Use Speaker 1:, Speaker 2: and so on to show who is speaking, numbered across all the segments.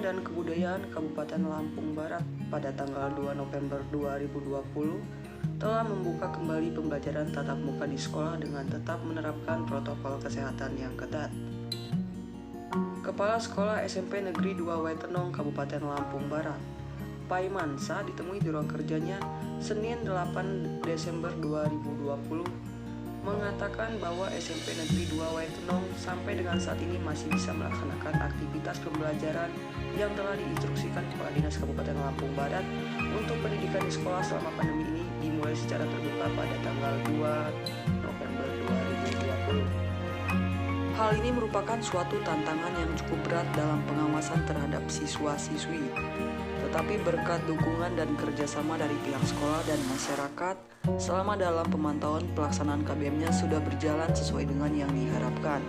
Speaker 1: dan Kebudayaan Kabupaten Lampung Barat pada tanggal 2 November 2020 telah membuka kembali pembelajaran tatap muka di sekolah dengan tetap menerapkan protokol kesehatan yang ketat. Kepala Sekolah SMP Negeri 2 Wetenong Kabupaten Lampung Barat, Paimansa, ditemui di ruang kerjanya Senin 8 Desember 2020 mengatakan bahwa SMP Negeri 2 Wetenong sampai dengan saat ini masih bisa melaksanakan aktivitas pembelajaran yang telah diinstruksikan Kepala Dinas Kabupaten Lampung Barat untuk pendidikan di sekolah selama pandemi ini dimulai secara terbuka pada tanggal 2 November 2020. Hal ini merupakan suatu tantangan yang cukup berat dalam pengawasan terhadap siswa-siswi. Tetapi berkat dukungan dan kerjasama dari pihak sekolah dan masyarakat, selama dalam pemantauan pelaksanaan KBM-nya sudah berjalan sesuai dengan yang diharapkan.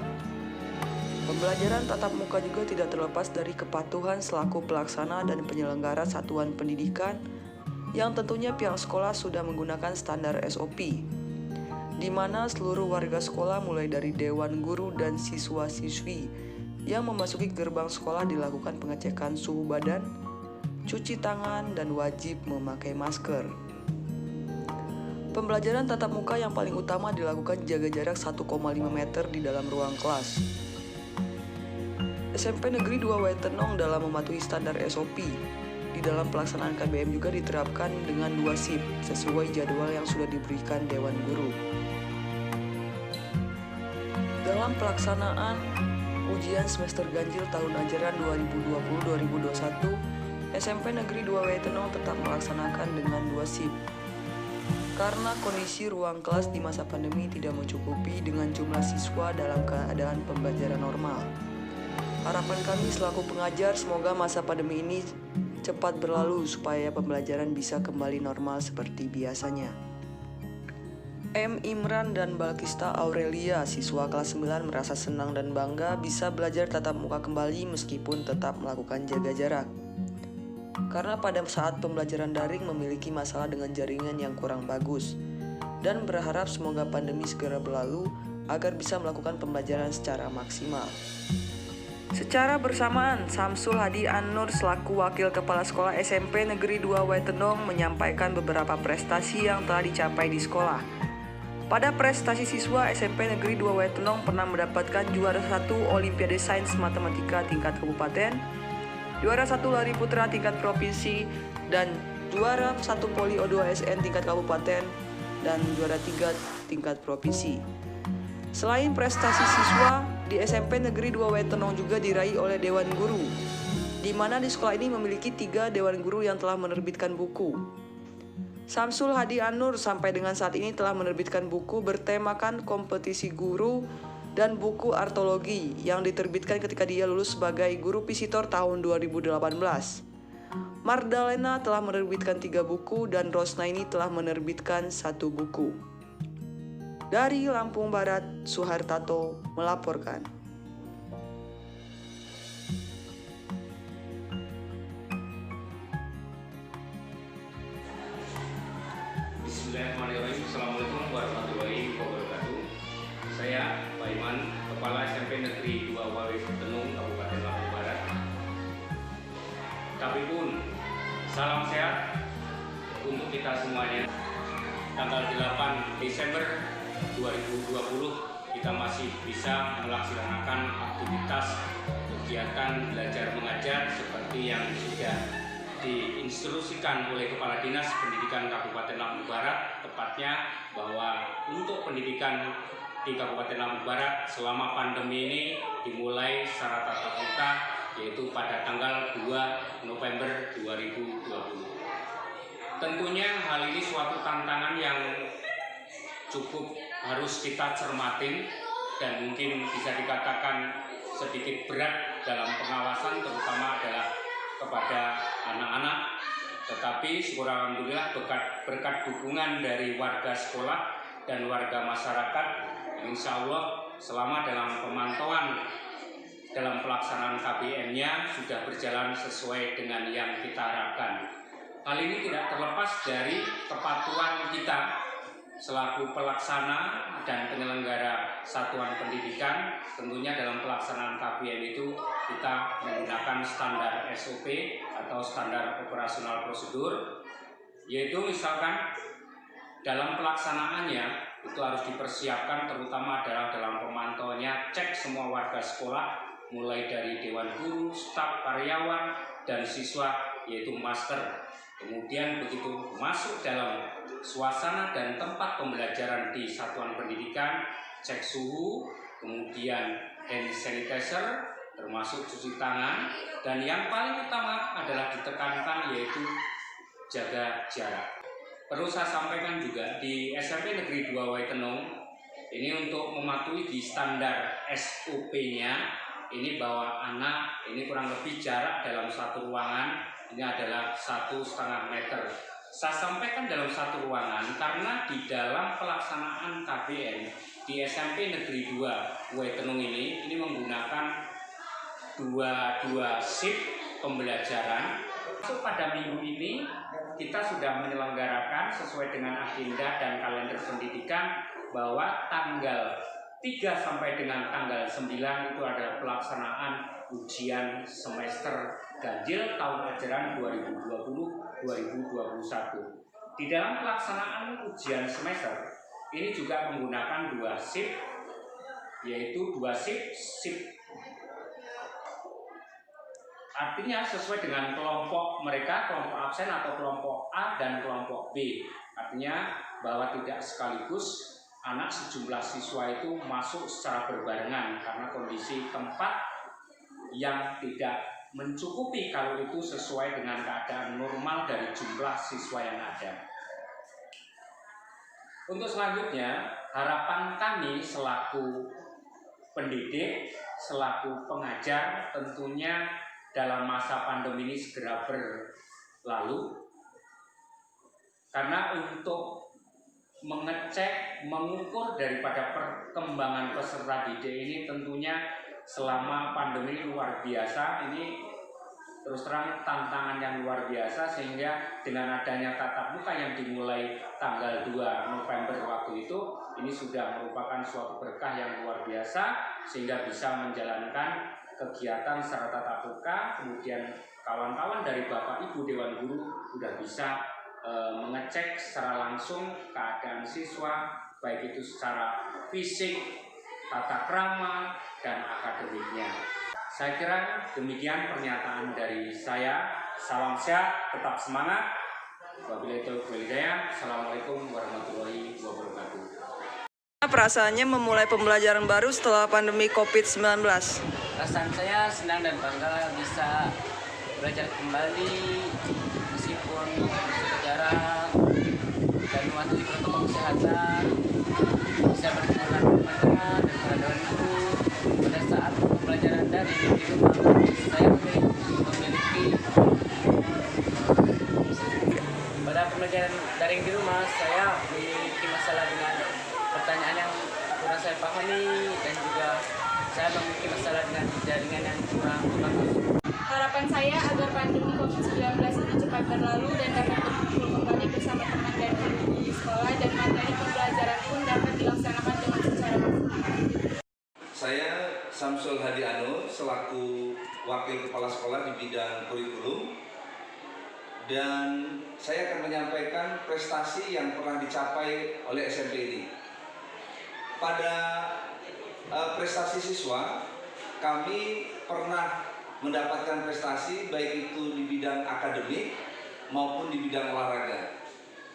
Speaker 1: Pembelajaran tatap muka juga tidak terlepas dari kepatuhan selaku pelaksana dan penyelenggara satuan pendidikan, yang tentunya pihak sekolah sudah menggunakan standar SOP, di mana seluruh warga sekolah mulai dari dewan guru dan siswa-siswi yang memasuki gerbang sekolah dilakukan pengecekan suhu badan, cuci tangan, dan wajib memakai masker. Pembelajaran tatap muka yang paling utama dilakukan jaga jarak 1,5 meter di dalam ruang kelas. SMP Negeri 2 Wetenong dalam mematuhi standar SOP. Di dalam pelaksanaan KBM juga diterapkan dengan 2 shift sesuai jadwal yang sudah diberikan Dewan Guru. Dalam pelaksanaan ujian semester ganjil tahun ajaran 2020-2021, SMP Negeri 2 Wetenong tetap melaksanakan dengan 2 shift. Karena kondisi ruang kelas di masa pandemi tidak mencukupi dengan jumlah siswa dalam keadaan pembelajaran normal. Harapan kami selaku pengajar semoga masa pandemi ini cepat berlalu supaya pembelajaran bisa kembali normal seperti biasanya. M. Imran dan Balkista Aurelia, siswa kelas 9, merasa senang dan bangga bisa belajar tatap muka kembali meskipun tetap melakukan jaga jarak. Karena pada saat pembelajaran daring memiliki masalah dengan jaringan yang kurang bagus, dan berharap semoga pandemi segera berlalu agar bisa melakukan pembelajaran secara maksimal. Secara bersamaan, Samsul Hadi An-Nur selaku Wakil Kepala Sekolah SMP Negeri 2 Wetenong menyampaikan beberapa prestasi yang telah dicapai di sekolah. Pada prestasi siswa, SMP Negeri 2 Wetenong pernah mendapatkan juara 1 Olimpiade Sains Matematika tingkat kabupaten, juara 1 lari putra tingkat provinsi, dan juara 1 Poli O2SN tingkat kabupaten, dan juara 3 tingkat provinsi. Selain prestasi siswa, di SMP Negeri 2 Wetenong juga diraih oleh Dewan Guru, di mana di sekolah ini memiliki 3 Dewan Guru yang telah menerbitkan buku. Samsul Hadi An-Nur sampai dengan saat ini telah menerbitkan buku bertemakan kompetisi guru dan buku artologi yang diterbitkan ketika dia lulus sebagai guru visitor tahun 2018. Mardalena telah menerbitkan 3 buku dan Rosnaini telah menerbitkan 1 buku. Dari Lampung Barat, Suhartato melaporkan.
Speaker 2: Bismillahirrahmanirrahim. Assalamualaikum warahmatullahi wabarakatuh. Saya Pak Iman, Kepala SMP Negeri 2 Wetenong Kabupaten Lampung Barat. Tapi pun salam sehat untuk kita semuanya. Tanggal 8 Desember 2020 kita masih bisa melaksanakan aktivitas kegiatan belajar mengajar seperti yang sudah diinstruksikan oleh Kepala Dinas Pendidikan Kabupaten Lampung Barat, tepatnya bahwa untuk pendidikan di Kabupaten Lampung Barat selama pandemi ini dimulai secara tatap muka, yaitu pada tanggal 2 November 2020. Tentunya hal ini suatu tantangan yang cukup harus kita cermatin dan mungkin bisa dikatakan sedikit berat dalam pengawasan, terutama adalah kepada anak-anak. Tetapi syukur alhamdulillah berkat dukungan dari warga sekolah dan warga masyarakat, insya Allah selama dalam pemantauan dalam pelaksanaan KBM-nya sudah berjalan sesuai dengan yang kita harapkan. Hal ini tidak terlepas dari kepatuhan kita selaku pelaksana dan penyelenggara satuan pendidikan, tentunya dalam pelaksanaan KBM itu kita menggunakan standar SOP atau standar operasional prosedur, yaitu misalkan dalam pelaksanaannya itu harus dipersiapkan, terutama adalah dalam pemantauannya, cek semua warga sekolah mulai dari dewan guru, staf, karyawan, dan siswa, yaitu master. Kemudian begitu masuk dalam suasana dan tempat pembelajaran di satuan pendidikan, cek suhu, kemudian hand sanitizer, termasuk cuci tangan, dan yang paling utama adalah ditekankan yaitu jaga jarak. Perlu saya sampaikan juga di SMP Negeri 2 Waitenong ini untuk mematuhi di standar SOP-nya, ini bahwa anak ini kurang lebih jarak dalam satu ruangan ini adalah 1,5 meter. Saya sampaikan dalam satu ruangan karena di dalam pelaksanaan KBM di SMP Negeri 2 Waitenong ini menggunakan dua shift pembelajaran. Masuk pada minggu ini kita sudah menyelenggarakan sesuai dengan agenda dan kalender pendidikan bahwa tanggal 3 sampai dengan tanggal 9 itu adalah pelaksanaan ujian semester ganjil tahun ajaran 2020-2021. Di dalam pelaksanaan ujian semester ini juga menggunakan 2 shift, yaitu 2 shift artinya sesuai dengan kelompok mereka, kelompok absen atau kelompok A dan kelompok B. Artinya bahwa tidak sekaligus anak sejumlah siswa itu masuk secara berbarengan karena kondisi tempat yang tidak mencukupi kalau itu sesuai dengan keadaan normal dari jumlah siswa yang ada. Untuk selanjutnya, harapan kami selaku pendidik, selaku pengajar tentunya dalam masa pandemi ini segera berlalu, karena untuk mengecek, mengukur daripada perkembangan peserta didik ini tentunya selama pandemi luar biasa, ini terus terang tantangan yang luar biasa, sehingga dengan adanya tatap muka yang dimulai tanggal 2 November waktu itu, ini sudah merupakan suatu berkah yang luar biasa sehingga bisa menjalankan kegiatan secara tatap muka. Kemudian kawan-kawan dari Bapak Ibu Dewan Guru sudah bisa mengecek secara langsung keadaan siswa, baik itu secara fisik, tata krama, dan akademiknya. Saya kira demikian pernyataan dari saya. Salam sehat, tetap semangat. Wabillahi taufiq wal hidayah. Assalamualaikum warahmatullahi wabarakatuh.
Speaker 1: Perasaannya memulai pembelajaran baru setelah pandemi COVID-19?
Speaker 3: Perasaan saya senang dan bangga bisa belajar kembali meskipun masih jarak dan mematuhi protokol kesehatan, bisa bertemu dengan teman-teman dan para dewan guru. Pada saat pembelajaran daring di rumah, saya memiliki pada pembelajaran daring di rumah saya memiliki masalah dengan pertanyaan yang kurang saya pahami, dan juga saya memiliki masalah dengan jaringan yang kurang bagus.
Speaker 4: Harapan saya agar pandemi COVID-19 ini cepat berlalu dan dapat berkumpul kembali bersama teman dan guru di sekolah, dan materi pembelajaran pun dapat dilaksanakan dengan secara maksimal.
Speaker 5: Saya Samsul Hadi Anur selaku Wakil Kepala Sekolah di bidang kurikulum, dan saya akan menyampaikan prestasi yang pernah dicapai oleh SMP ini. Pada prestasi siswa, kami pernah mendapatkan prestasi baik itu di bidang akademik maupun di bidang olahraga.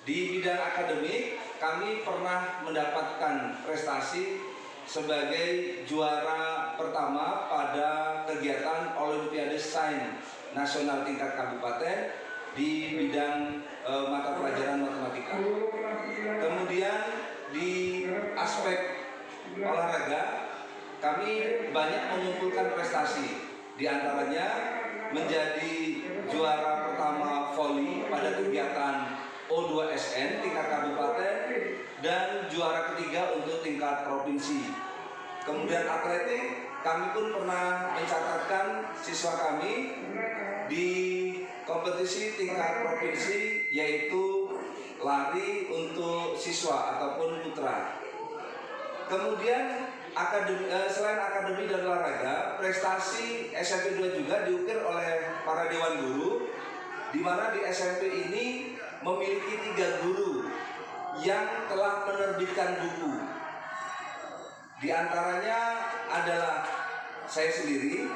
Speaker 5: Di bidang akademik, kami pernah mendapatkan prestasi sebagai juara pertama pada kegiatan Olimpiade Sains Nasional tingkat kabupaten di bidang mata pelajaran matematika. Kemudian di aspek olahraga, kami banyak mengumpulkan prestasi, di antaranya menjadi juara pertama voli pada kegiatan O2SN tingkat kabupaten dan juara ketiga untuk tingkat provinsi. Kemudian atletik, kami pun pernah mencatatkan siswa kami di kompetisi tingkat provinsi, yaitu lari untuk siswa ataupun putra. Kemudian selain akademi dan olahraga, prestasi SMP 2 juga diukir oleh para dewan guru, di mana di SMP ini memiliki 3 guru yang telah menerbitkan buku. Di antaranya adalah saya sendiri.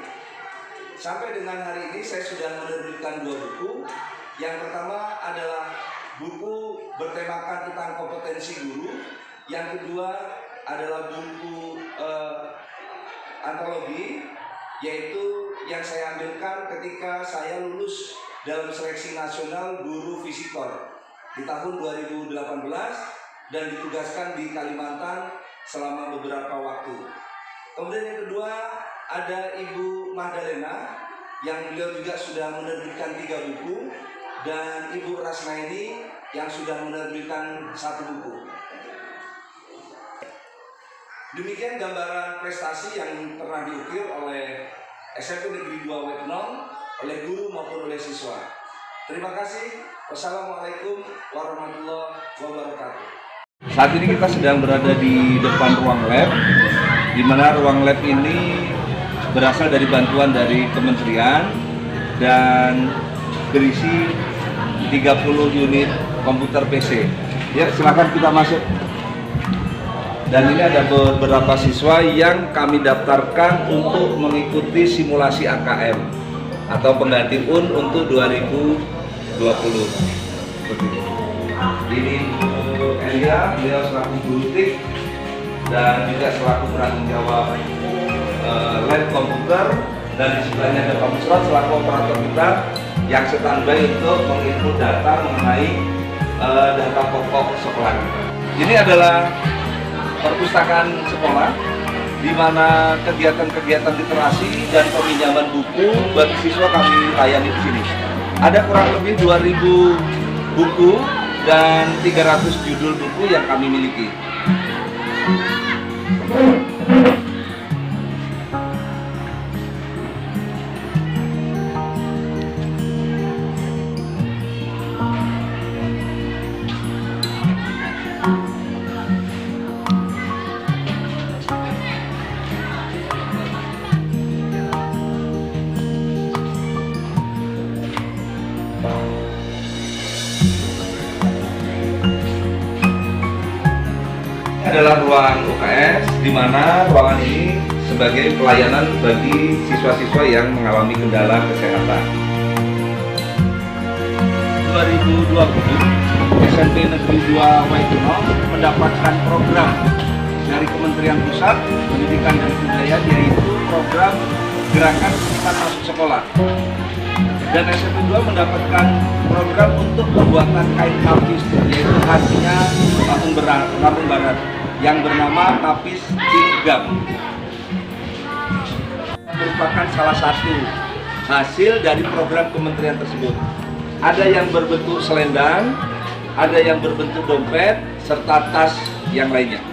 Speaker 5: Sampai dengan hari ini saya sudah menerbitkan 2 buku. Yang pertama adalah buku bertemakan tentang kompetensi guru. Yang kedua adalah buku antologi, yaitu yang saya ambilkan ketika saya lulus dalam seleksi nasional guru visitor di tahun 2018 dan ditugaskan di Kalimantan selama beberapa waktu. Kemudian yang kedua ada Ibu Magdalena yang beliau juga sudah menerbitkan 3 buku, dan Ibu Rasnaini yang sudah menerbitkan 1 buku. Demikian gambaran prestasi yang pernah diukir oleh SMP Negeri 2 Wetenong oleh guru maupun oleh siswa. Terima kasih. Wassalamualaikum warahmatullahi wabarakatuh.
Speaker 6: Saat ini kita sedang berada di depan ruang lab, di mana ruang lab ini berasal dari bantuan dari kementerian dan berisi 30 unit komputer PC. Ya, silakan kita masuk. Dan ini ada beberapa siswa yang kami daftarkan untuk mengikuti simulasi AKM atau pengganti UN untuk 2020. Ini Bu Elia, beliau selaku guru TIK dan juga selaku penanggung jawab lab komputer, dan di sebelahnya ada Pak Musrat selaku operator kita yang standby untuk menginput data mengenai data pokok sekolah kita. Ini adalah perpustakaan sekolah, di mana kegiatan-kegiatan literasi dan peminjaman buku bagi siswa kami layani di sini. Ada kurang lebih 2.000 buku dan 300 judul buku yang kami miliki. Adalah ruang UKS, di mana ruangan ini sebagai pelayanan bagi siswa-siswa yang mengalami kendala kesehatan. 2020 SMP Negeri 2 Wetenong mendapatkan program dari Kementerian Pusat Pendidikan dan Kebudayaan, yaitu program Gerakan Pendidikan Masuk Sekolah. Dan SMP 2 mendapatkan program untuk pembuatan kain tapis, yaitu khasnya Lampung Barat, yang bernama tapis Cinigam. Merupakan salah satu hasil dari program kementerian tersebut. Ada yang berbentuk selendang, ada yang berbentuk dompet, serta tas yang lainnya.